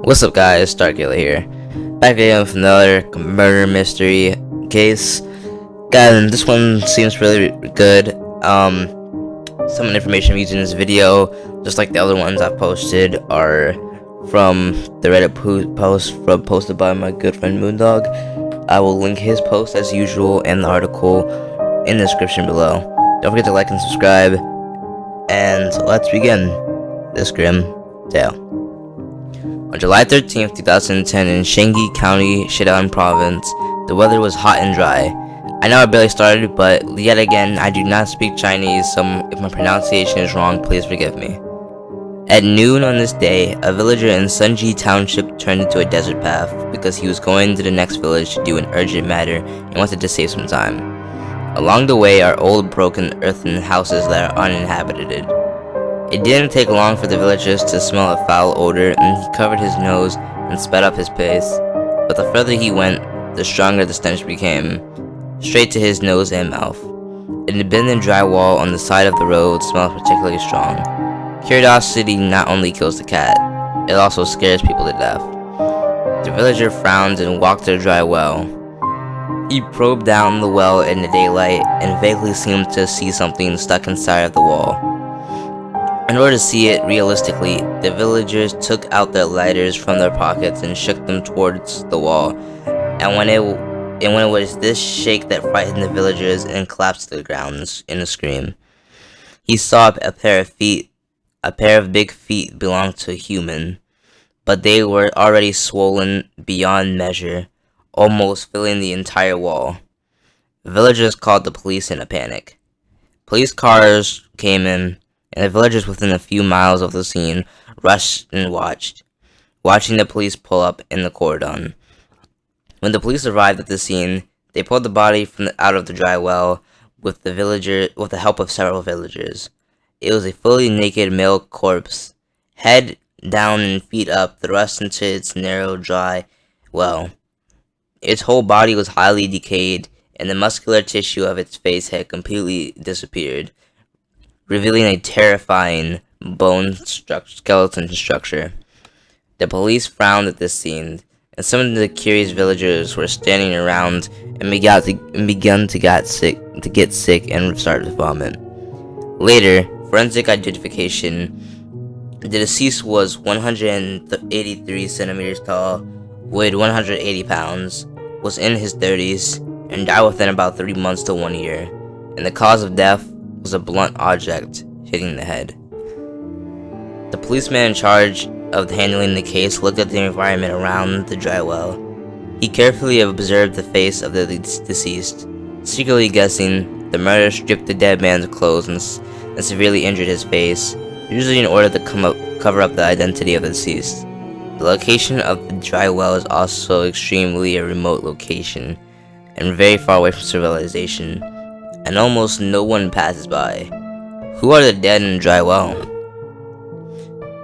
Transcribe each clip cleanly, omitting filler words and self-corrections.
What's up, guys? Starkiller here. Back again with another murder mystery case. Guys, this one seems really good. Some information I'm using in this video, just like the other ones I've posted, are from the Reddit post posted by my good friend Moondog. I will link his post as usual and the article in the description below. Don't forget to like and subscribe, and let's begin this grim tale. On July 13th, 2010, in Shangi County, Shidang Province, the weather was hot and dry. I know I barely started, but yet again, I do not speak Chinese, so if my pronunciation is wrong, please forgive me. At noon on this day, a villager in Sunji Township turned into a desert path because he was going to the next village to do an urgent matter and wanted to save some time. Along the way are old broken earthen houses that are uninhabited. It didn't take long for the villagers to smell a foul odor, and he covered his nose and sped up his pace. But the further he went, the stronger the stench became, straight to his nose and mouth. An abandoned drywall on the side of the road smelled particularly strong. Curiosity not only kills the cat, it also scares people to death. The villager frowned and walked to the dry well. He probed down the well in the daylight and vaguely seemed to see something stuck inside of the wall. In order to see it realistically, the villagers took out their lighters from their pockets and shook them towards the wall, and when it was this shake that frightened the villagers and collapsed to the ground in a scream. He saw a pair of big feet belonged to a human, but they were already swollen beyond measure, almost filling the entire wall. The villagers called the police in a panic. Police cars came in, and the villagers within a few miles of the scene rushed and watching the police pull up in the cordon. When the police arrived at the scene, they pulled the body out of the dry well with the help of several villagers. It was a fully naked male corpse, head down and feet up, thrust into its narrow, dry well. Its whole body was highly decayed, and the muscular tissue of its face had completely disappeared, revealing a terrifying skeleton structure. The police frowned at this scene, and some of the curious villagers were standing around and began to get sick and start to vomit. Later, forensic identification: the deceased was 183 centimeters tall, weighed 180 pounds, was in his 30s, and died within about 3 months to 1 year, and the cause of death was a blunt object hitting the head. The policeman in charge of handling the case looked at the environment around the dry well. He carefully observed the face of the deceased, secretly guessing the murderer stripped the dead man's clothes and severely injured his face, usually in order to cover up the identity of the deceased. The location of the dry well is also extremely a remote location and very far away from civilization, and almost no one passes by. Who are the dead in the dry well?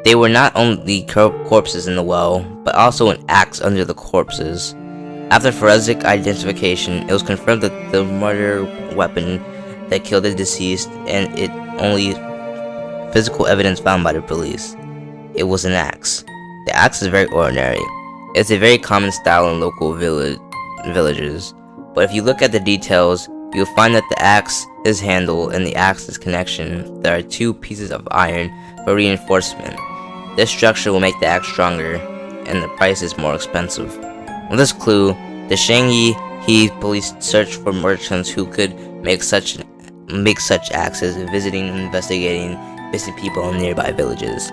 They were not only corpses in the well, but also an axe under the corpses. After forensic identification, it was confirmed that the murder weapon that killed the deceased and it only physical evidence found by the police. It was an axe. The axe is very ordinary. It's a very common style in local villages, but if you look at the details, you'll find that the axe is handle and the axe's connection. There are 2 pieces of iron for reinforcement. This structure will make the axe stronger, and the price is more expensive. With this clue, the Shangi police searched for merchants who could make such axes, visiting and investigating missing people in nearby villages.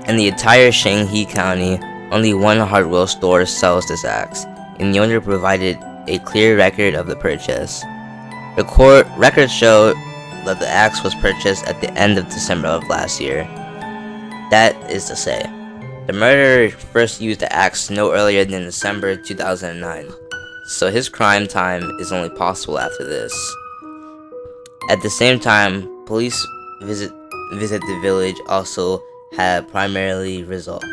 In the entire Shangi County, only one hardware store sells this axe, and the owner provided a clear record of the purchase. Records show that the axe was purchased at the end of December of last year. That is to say, the murderer first used the axe no earlier than December 2009, so his crime time is only possible after this. At the same time, police visit the village also had primary results.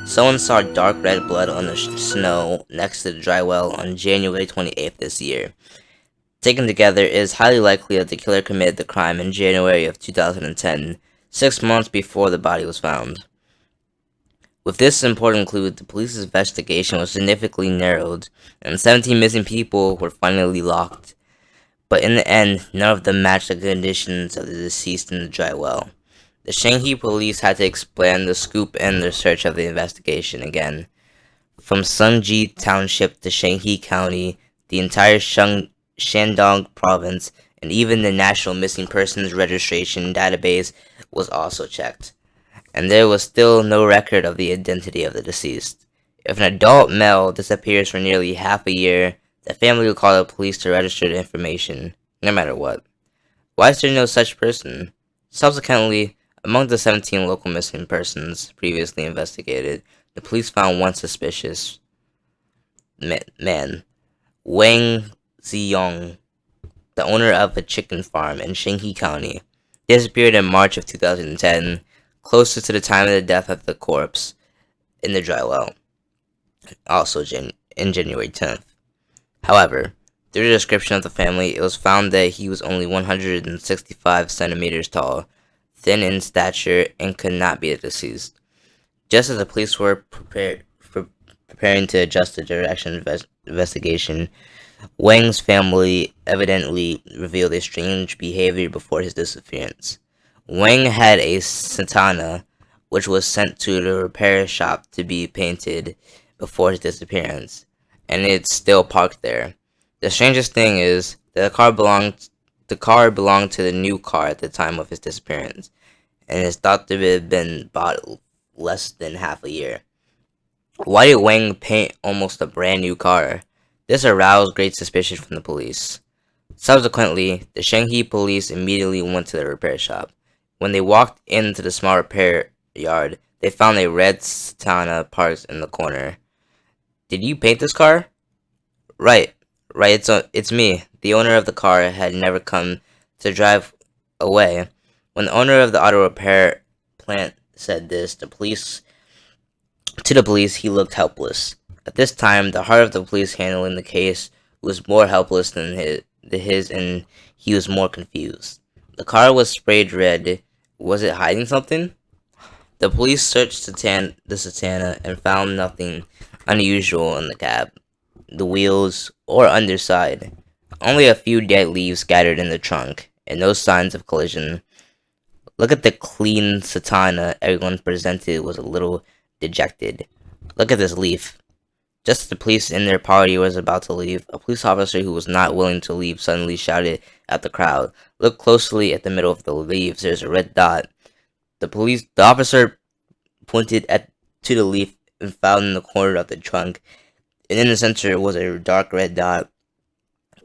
Someone saw dark red blood on the snow next to the dry well on January 28th this year. Taken together, it is highly likely that the killer committed the crime in January of 2010, 6 months before the body was found. With this important clue, the police's investigation was significantly narrowed, and 17 missing people were finally locked. But in the end, none of them matched the conditions of the deceased in the dry well. The Shanghai police had to expand the scoop and the search of the investigation again. From Sunji Township to Shanghai County, the entire Shandong province, and even the National Missing Persons Registration database was also checked. And there was still no record of the identity of the deceased. If an adult male disappears for nearly half a year, the family will call the police to register the information, no matter what. Why is there no such person? Subsequently, among the 17 local missing persons previously investigated, the police found one suspicious man, Wang Ziyong, the owner of a chicken farm in Shanghai County. He disappeared in March of 2010, closer to the time of the death of the corpse in the dry well, also in January 10th. However, through the description of the family, it was found that he was only 165 centimeters tall, thin in stature, and could not be the deceased. Just as the police were preparing to adjust the direction of the investigation, Wang's family evidently revealed a strange behavior before his disappearance. Wang had a Santana, which was sent to the repair shop to be painted before his disappearance, and it's still parked there. The strangest thing is that the car belonged to the new car at the time of his disappearance, and is thought to have been bought less than half a year. Why did Wang paint almost a brand new car? This aroused great suspicion from the police. Subsequently, the Shanghai police immediately went to the repair shop. When they walked into the small repair yard, they found a red Santana parked in the corner. "Did you paint this car?" Right, it's me. The owner of the car had never come to drive away. When the owner of the auto repair plant said this, to the police, he looked helpless. At this time, the heart of the police handling the case was more helpless than his, and he was more confused. The car was sprayed red. Was it hiding something? The police searched the Santana and found nothing unusual in the cab, the wheels, or underside. Only a few dead leaves scattered in the trunk, and no signs of collision. Look at the clean Santana everyone presented was a little dejected. Look at this leaf. Just as the police and their party was about to leave, a police officer who was not willing to leave suddenly shouted at the crowd, "Look closely at the middle of the leaves. There's a red dot." The officer pointed to the leaf and found in the corner of the trunk, and in the center was a dark red dot,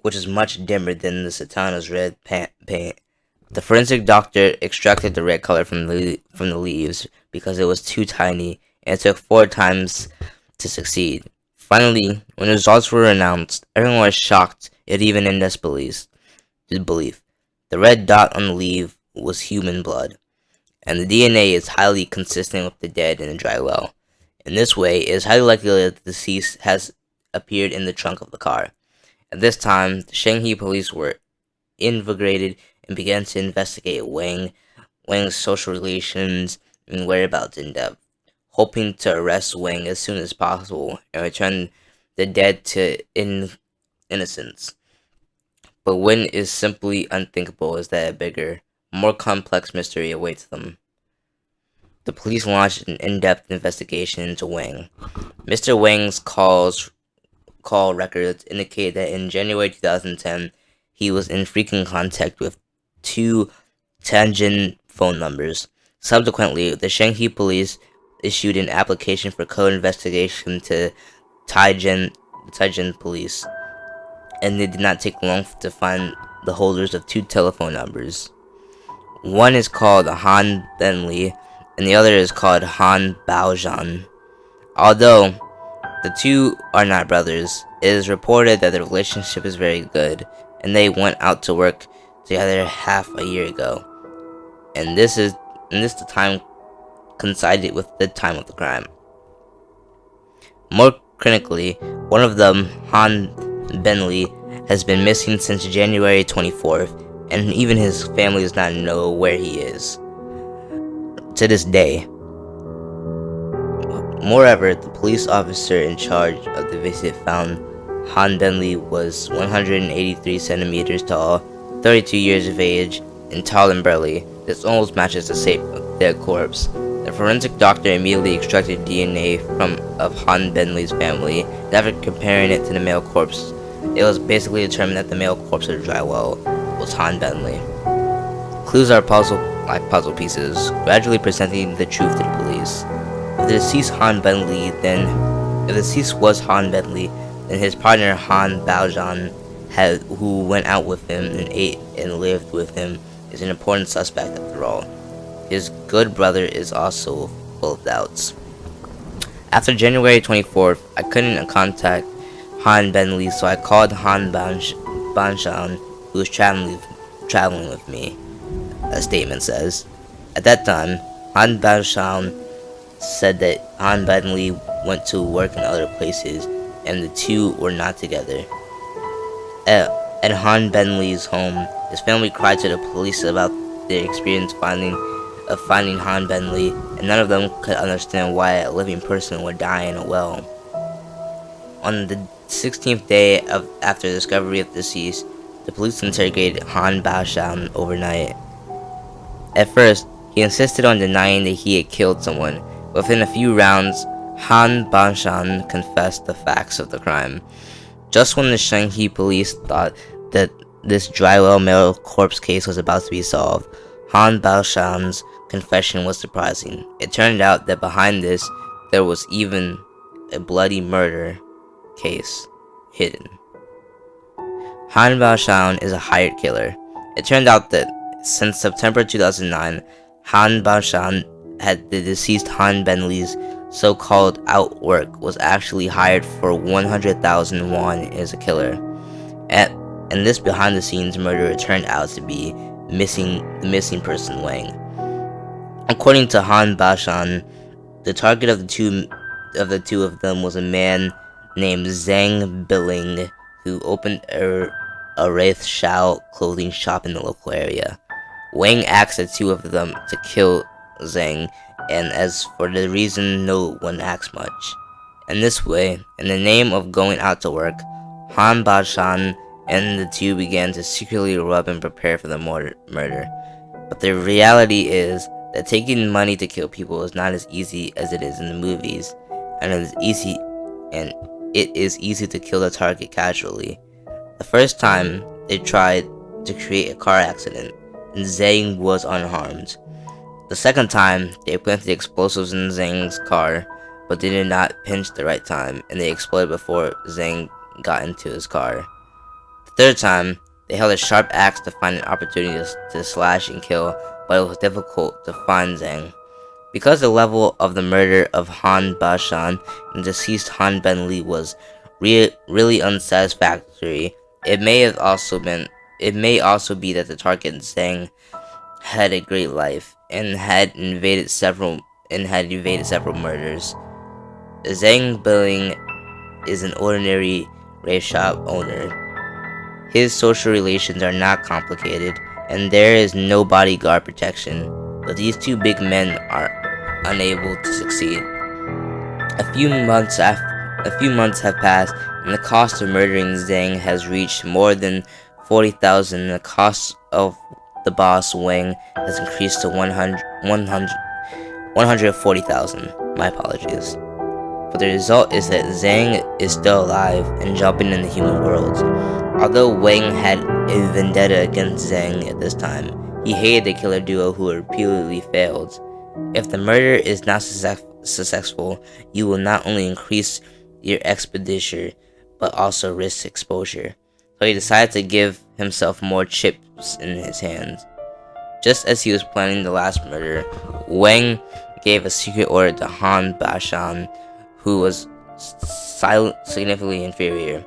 which is much dimmer than the Santana's red paint. The forensic doctor extracted the red color from the leaves because it was too tiny, and it took 4 times to succeed. Finally, when the results were announced, everyone was shocked, yet even in disbelief. The red dot on the leaf was human blood, and the DNA is highly consistent with the dead in the dry well. In this way, it is highly likely that the deceased has appeared in the trunk of the car. At this time, the Shanghai police were invigorated and began to investigate Wang's social relations and whereabouts in depth, hoping to arrest Wang as soon as possible and return the dead to innocence. But what is simply unthinkable is that a bigger, more complex mystery awaits them. The police launched an in-depth investigation into Wang. Mr. Wang's call records indicate that in January 2010, he was in frequent contact with 2 Tianjin phone numbers. Subsequently, the Shanghai police issued an application for co-investigation to Tianjin police, and it did not take long to find the holders of 2 telephone numbers. One is called Han Benli, and the other is called Han Baozhan. Although the 2 are not brothers, it is reported that their relationship is very good, and they went out to work together half a year ago. And this the time coincided with the time of the crime. More critically, one of them, Han Benli, has been missing since January 24th, and even his family does not know where he is to this day. Moreover, the police officer in charge of the visit found Han Bentley was 183 centimeters tall, 32 years of age, and tall and burly. This almost matches the shape of the dead corpse. The forensic doctor immediately extracted DNA of Han Bentley's family, and after comparing it to the male corpse, it was basically determined that the male corpse of the dry well was Han Bentley. Clues are puzzle pieces, gradually presenting the truth to the police. If the deceased was Han Bentley, then his partner Han Baojan, who went out with him and ate and lived with him, is an important suspect after all. His good brother is also full of doubts. After January 24th, I couldn't contact Han Bentley, so I called Han Banshan, who was traveling with me, a statement says. At that time, Han Banshan said that Han Bentley went to work in other places, and the two were not together. At Han Bentley's home, his family cried to the police about their experience finding Han Bentley, and none of them could understand why a living person would die in a well. On the 16th day after the discovery of the deceased, the police interrogated Han Baoshan overnight. At first, he insisted on denying that he had killed someone. Within a few rounds, Han Baoshan confessed the facts of the crime. Just when the Shanghai police thought that this dry well male corpse case was about to be solved, Han Baoshan's confession was surprising. It turned out that behind this, there was even a bloody murder case hidden. Han Baoshan is a hired killer. It turned out that since September 2009, Han Baoshan had the deceased Han Bentley's so-called outwork was actually hired for 100,000 won as a killer. And this behind-the-scenes murderer turned out to be the missing person Wang. According to Han Baoshan, the target of the two of them was a man named Zhang Biling, who opened a Wraith Shao clothing shop in the local area. Wang asked the two of them to kill Zhang, and as for the reason, no one asked much. In this way, in the name of going out to work, Han Baoshan and the two began to secretly rub and prepare for the murder. But the reality is that taking money to kill people is not as easy as it is in the movies, and it is easy to kill the target casually. The first time, they tried to create a car accident, and Zhang was unharmed. The second time, they planted explosives in Zhang's car, but they did not pinch the right time, and they exploded before Zhang got into his car. The third time, they held a sharp axe to find an opportunity to slash and kill, but it was difficult to find Zhang. Because the level of the murder of Han Baoshan and deceased Han Bentley was really unsatisfactory, it may also be that the target Zhang had a great life and had evaded several murders. Zhang Biling is an ordinary Wraith shop owner. His social relations are not complicated, and there is no bodyguard protection, but these two big men are unable to succeed. A few months have passed, and the cost of murdering Zhang has reached more than 40,000, and the cost of the boss Wang has increased to 140,000. My apologies. But the result is that Zhang is still alive and jumping in the human world. Although Wang had a vendetta against Zhang at this time, he hated the killer duo who repeatedly failed. If the murder is not successful, you will not only increase your expenditure, but also risk exposure. So he decided to give himself more chips in his hands. Just as he was planning the last murder, Wang gave a secret order to Han Baoshan, who was significantly inferior.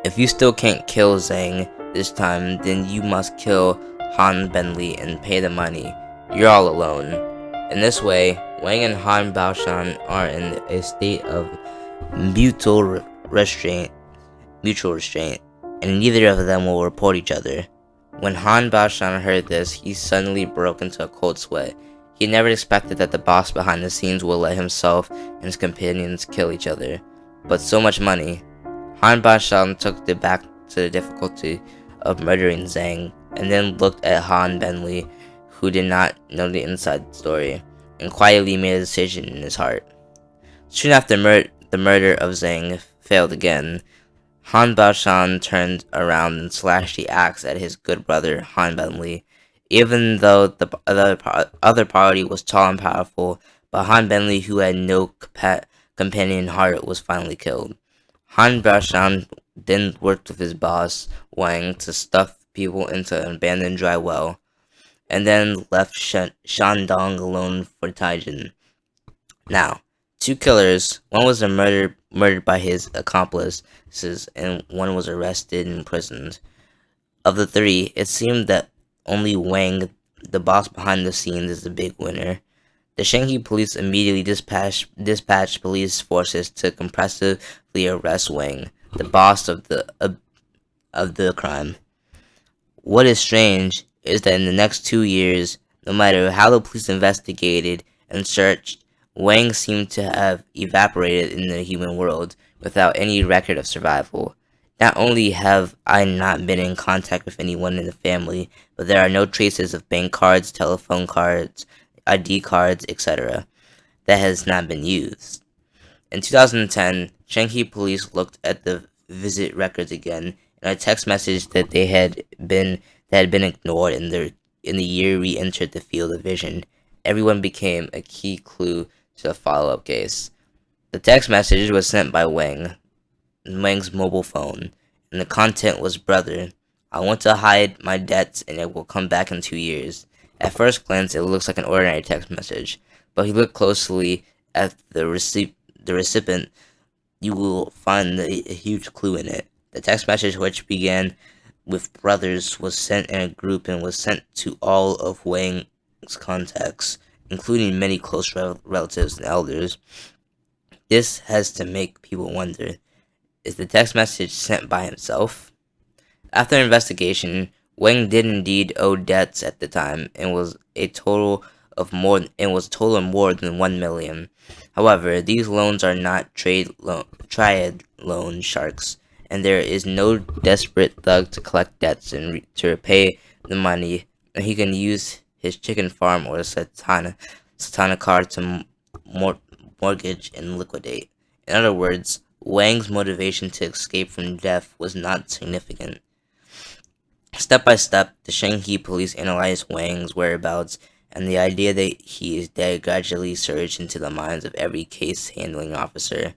If you still can't kill Zhang this time, then you must kill Han Bentley and pay the money. You're all alone. In this way, Wang and Han Baoshan are in a state of mutual restraint, and neither of them will report each other. When Han Baoshan heard this, he suddenly broke into a cold sweat. He never expected that the boss behind the scenes would let himself and his companions kill each other. But so much money. Han Bashan took it back to the difficulty of murdering Zhang, and then looked at Han Benli, who did not know the inside story, and quietly made a decision in his heart. Soon after the murder of Zhang failed again, Han Baoshan turned around and slashed the axe at his good brother Han Benli. Even though the other party was tall and powerful, but Han Benli, who had no companion heart, was finally killed. Han Baoshan then worked with his boss, Wang, to stuff people into an abandoned dry well, and then left Shandong alone for Taijin. Now, two killers, one was murdered by his accomplices, and one was arrested and imprisoned. Of the three, it seemed that only Wang, the boss behind the scenes, is the big winner. The Shanghai police immediately dispatched police forces to comprehensively arrest Wang, the boss of the crime. What is strange is that in the next 2 years, no matter how the police investigated and searched, Wang seemed to have evaporated in the human world without any record of survival. Not only have I not been in contact with anyone in the family, but there are no traces of bank cards, telephone cards, ID cards, etc. that has not been used. In 2010, Shanghai police looked at the visit records again, and a text message that had been ignored in the year re-entered the field of vision. Everyone became a key clue to the follow-up case. The text message was sent by Wang's mobile phone, and the content was, "Brother, I want to hide my debts and it will come back in 2 years." At first glance, it looks like an ordinary text message, but if you look closely at the recipient, you will find a huge clue in it. The text message, which began with "brothers," was sent in a group and was sent to all of Wang's contacts, including many close relatives and elders. This has to make people wonder, is the text message sent by himself? After investigation, Wang did indeed owe debts at the time and was of more than 1 million. However, these loans are not triad loan sharks, and there is no desperate thug to collect debts and to repay the money, and he can use his chicken farm or Satana card to mortgage and liquidate. In other words, Wang's motivation to escape from death was not significant. Step by step, the Shanghai police analyzed Wang's whereabouts, and the idea that he is dead gradually surged into the minds of every case handling officer.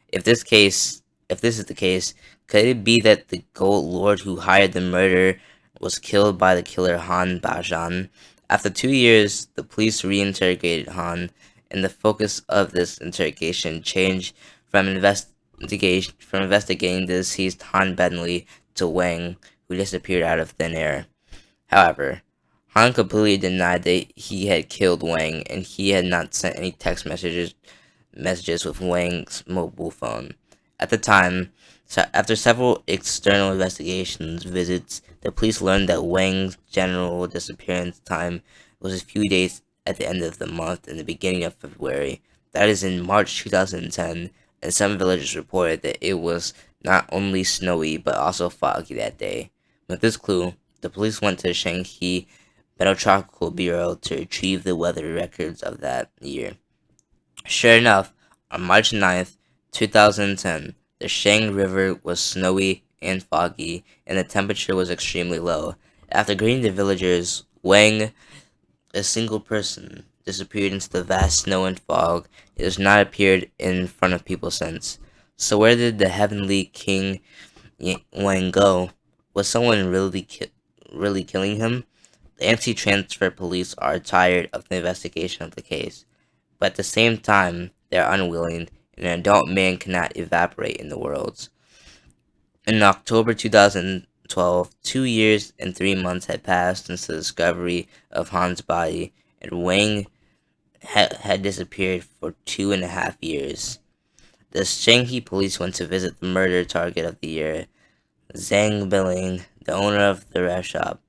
If this is the case, could it be that the gold lord who hired the murder was killed by the killer Han Bajan? After 2 years, the police reinterrogated Han, and the focus of this interrogation changed from investigating the deceased Han Benli to Wang, who disappeared out of thin air. However, Han completely denied that he had killed Wang, and he had not sent any text messages with Wang's mobile phone. At the time, after several external visits, the police learned that Wang's general disappearance time was a few days at the end of the month and the beginning of February. That is in March 2010, and some villagers reported that it was not only snowy but also foggy that day. With this clue, the police went to the Shanghai Meteorological Bureau to retrieve the weather records of that year. Sure enough, on March 9th, 2010, the Shang River was snowy and foggy, and the temperature was extremely low. After greeting the villagers, Wang, a single person, disappeared into the vast snow and fog. It has not appeared in front of people since. So where did the heavenly King Wang go? Was someone really killing him? The anti-transfer police are tired of the investigation of the case, but at the same time, they are unwilling, and an adult man cannot evaporate in the world. In October 2012, 2 years and 3 months had passed since the discovery of Han's body, and Wang had disappeared for 2.5 years. The Shanghai police went to visit the murder target of the year, Zhang Biling, the owner of the restaurant shop.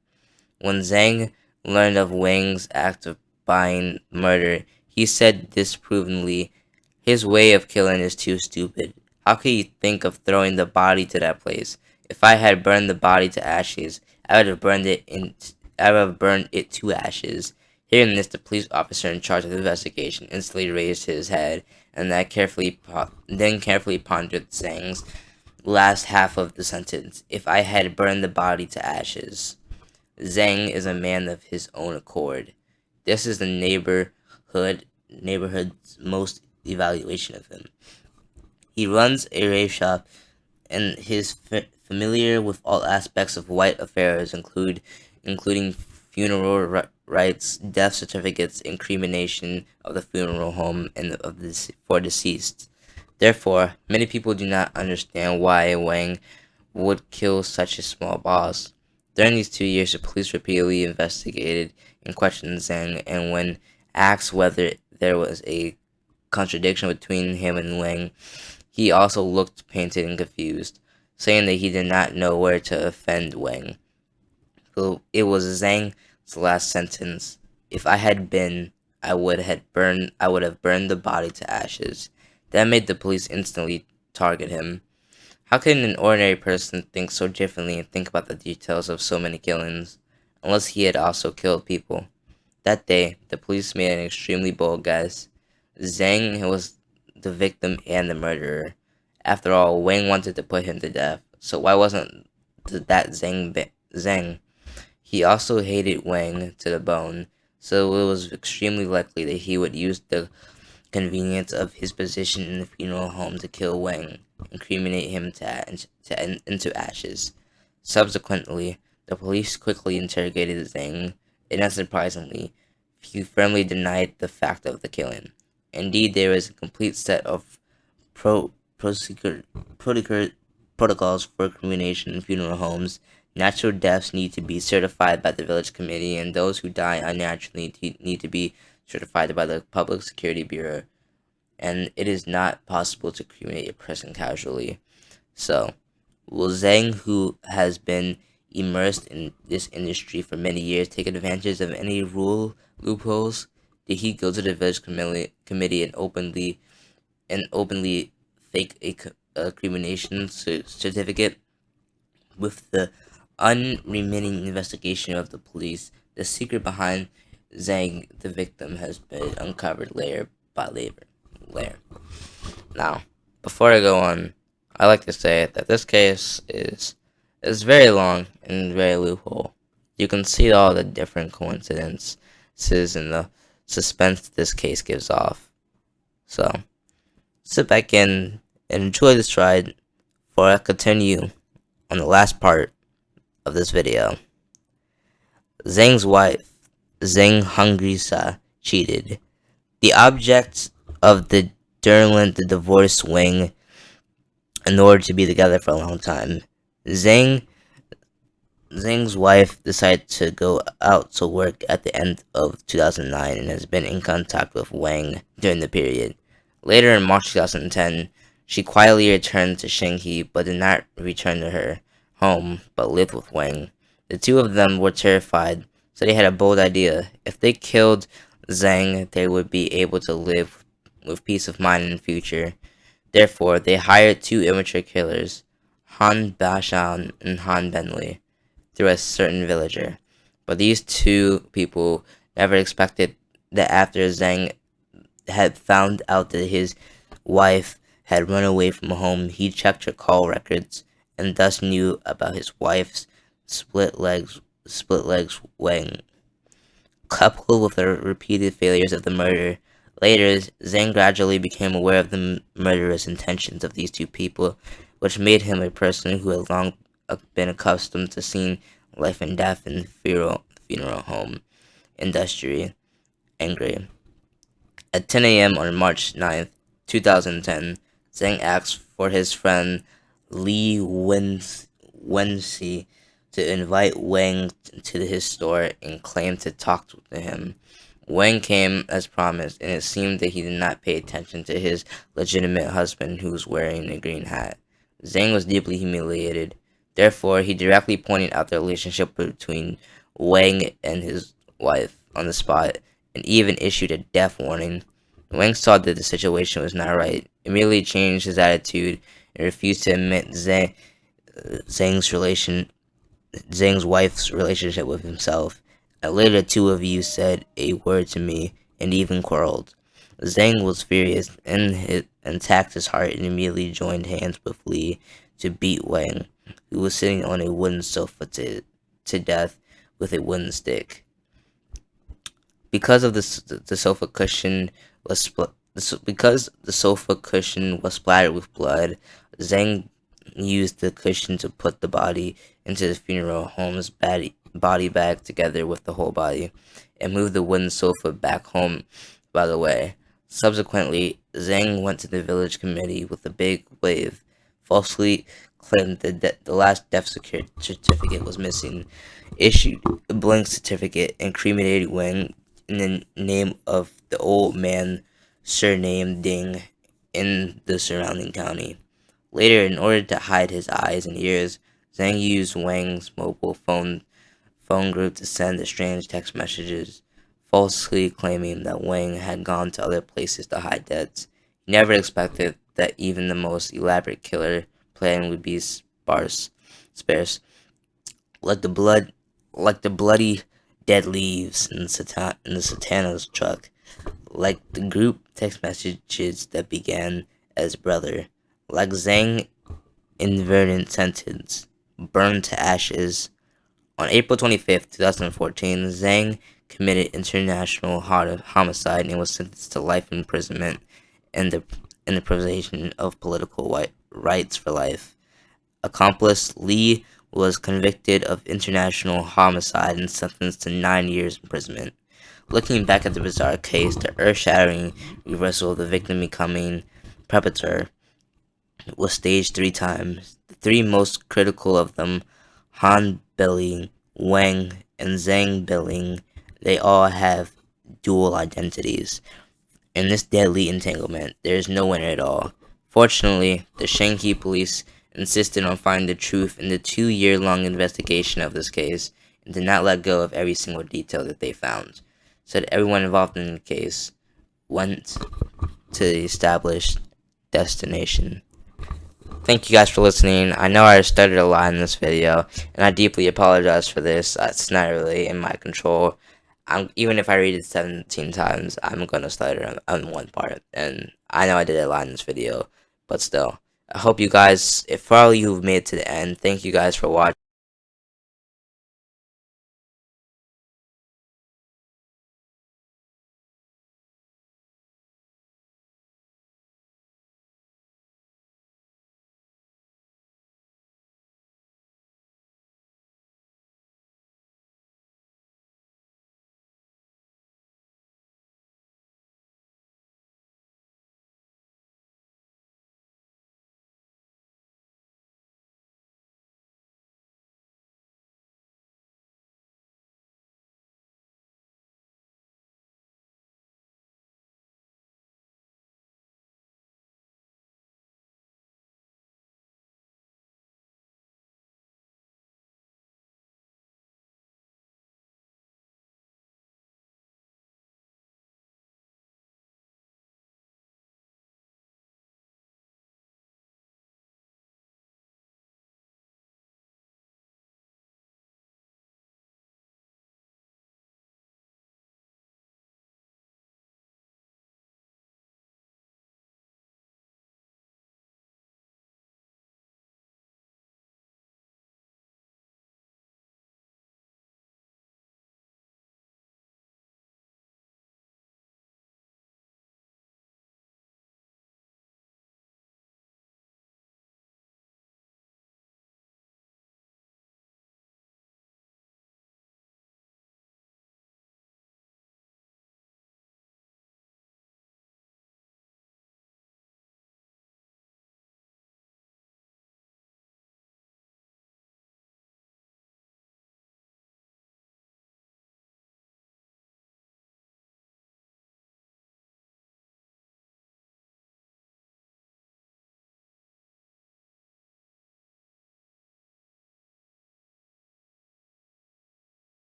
When Zhang learned of Wang's act of behind murder. He said disapprovingly, "His way of killing is too stupid. How could he think of throwing the body to that place? If I had burned the body to ashes, I would have burned it to ashes." Hearing this, the police officer in charge of the investigation instantly raised his head and then carefully pondered Zhang's last half of the sentence. "If I had burned the body to ashes." Zhang is a man of his own accord. This is the neighborhood's most evaluation of him. He runs a rave shop, and is familiar with all aspects of white affairs, including funeral rites, death certificates, and cremation of the funeral home and for deceased. Therefore, many people do not understand why Wang would kill such a small boss. During these 2 years, the police repeatedly investigated and questioned Zhang, and when asked whether there was a contradiction between him and Wang, he also looked pained and confused, saying that he did not know where to offend Wang. So it was Zhang's last sentence. "If I had been, I would have burned the body to ashes." That made the police instantly target him. How can an ordinary person think so differently and think about the details of so many killings, unless he had also killed people? That day, the police made an extremely bold guess. Zhang was the victim and the murderer. After all, Wang wanted to put him to death, so why wasn't that Zhang? He also hated Wang to the bone, so it was extremely likely that he would use the convenience of his position in the funeral home to kill Wang and cremate him into ashes. Subsequently, the police quickly interrogated Zhang, and unsurprisingly, he firmly denied the fact of the killing. Indeed, there was a complete set of procedure protocols for cremation in funeral homes. Natural deaths need to be certified by the village committee, and those who die unnaturally need to be certified by the Public Security Bureau. And it is not possible to cremate a person casually. So, will Zhang, who has been immersed in this industry for many years, take advantage of any rule loopholes? Did he go to the village committee and openly fake a cremation certificate? With the unremitting investigation of the police, the secret behind Zhang, the victim, has been uncovered layer by layer. Now, before I go on, I like to say that this case is very long and very loophole. You can see all the different coincidences and the suspense this case gives off. So, sit back in and enjoy this ride before I continue on the last part of this video. Zhang's wife, Zhang Hungrisa, cheated. The object of the Derlin the divorced Wang in order to be together for a long time. Zhang's wife decided to go out to work at the end of 2009 and has been in contact with Wang during the period. Later in March 2010, she quietly returned to Shenghe but did not return to her home but lived with Wang. The two of them were terrified, so they had a bold idea. If they killed Zhang, they would be able to live with peace of mind in the future. Therefore, they hired two immature killers, Han Bashan and Han Benli, through a certain villager. But these two people never expected that after Zhang had found out that his wife had run away from home, he checked her call records and thus knew about his wife's split legs Wang. Coupled with the repeated failures of the murder, later Zhang gradually became aware of the murderous intentions of these two people, which made him a person who had long been accustomed to seeing life and death in the funeral home industry angry. At 10 a.m. on March 9th, 2010, Zhang asked for his friend Li Wenxi to invite Wang to his store and claimed to talk to him. Wang came as promised, and it seemed that he did not pay attention to his legitimate husband who was wearing a green hat. Zhang was deeply humiliated. Therefore, he directly pointed out the relationship between Wang and his wife on the spot and even issued a death warning. Wang saw that the situation was not right, immediately changed his attitude, and refused to admit Zhang's wife's relationship with himself. And later, the two of you said a word to me and even quarreled. Zhang was furious and attacked his heart and immediately joined hands with Li to beat Wang, who was sitting on a wooden sofa to death with a wooden stick. Because of the sofa cushion was because the sofa cushion was splattered with blood, Zhang used the cushion to put the body into the funeral home's body bag together with the whole body, and moved the wooden sofa back home by the way. Subsequently, Zhang went to the village committee with a big wave, falsely claimed that the last death certificate was missing, issued a blank certificate, and cremated Wang in the name of the old man surnamed Ding in the surrounding county. Later, in order to hide his eyes and ears, Zhang used Wang's mobile phone group to send strange text messages, falsely claiming that Wang had gone to other places to hide debts. He never expected that even the most elaborate killer plan would be sparse, like the bloody dead leaves in the Satana's truck, like the group text messages that began as brother, like Zhang inverted sentence, burned to ashes. On April 25th, 2014, Zhang committed international homicide and was sentenced to life imprisonment and the privation of political rights for life. Accomplice Li was convicted of international homicide and sentenced to 9 years imprisonment. Looking back at the bizarre case, the earth-shattering reversal of the victim becoming perpetrator was staged 3 times. The 3 most critical of them, Han Billing, Wang, and Zhang Billing, they all have dual identities. In this deadly entanglement, there is no winner at all. Fortunately, the Shanxi police insisted on finding the truth in the 2-year-long investigation of this case, and did not let go of every single detail that they found, so that everyone involved in the case went to the established destination. Thank you guys for listening. I know I stuttered a lot in this video, and I deeply apologize for this. It's not really in my control. Even if I read it 17 times, I'm gonna stutter on one part, and I know I did a lot in this video, but still. I hope you guys, if for all you who've made it to the end, thank you guys for watching.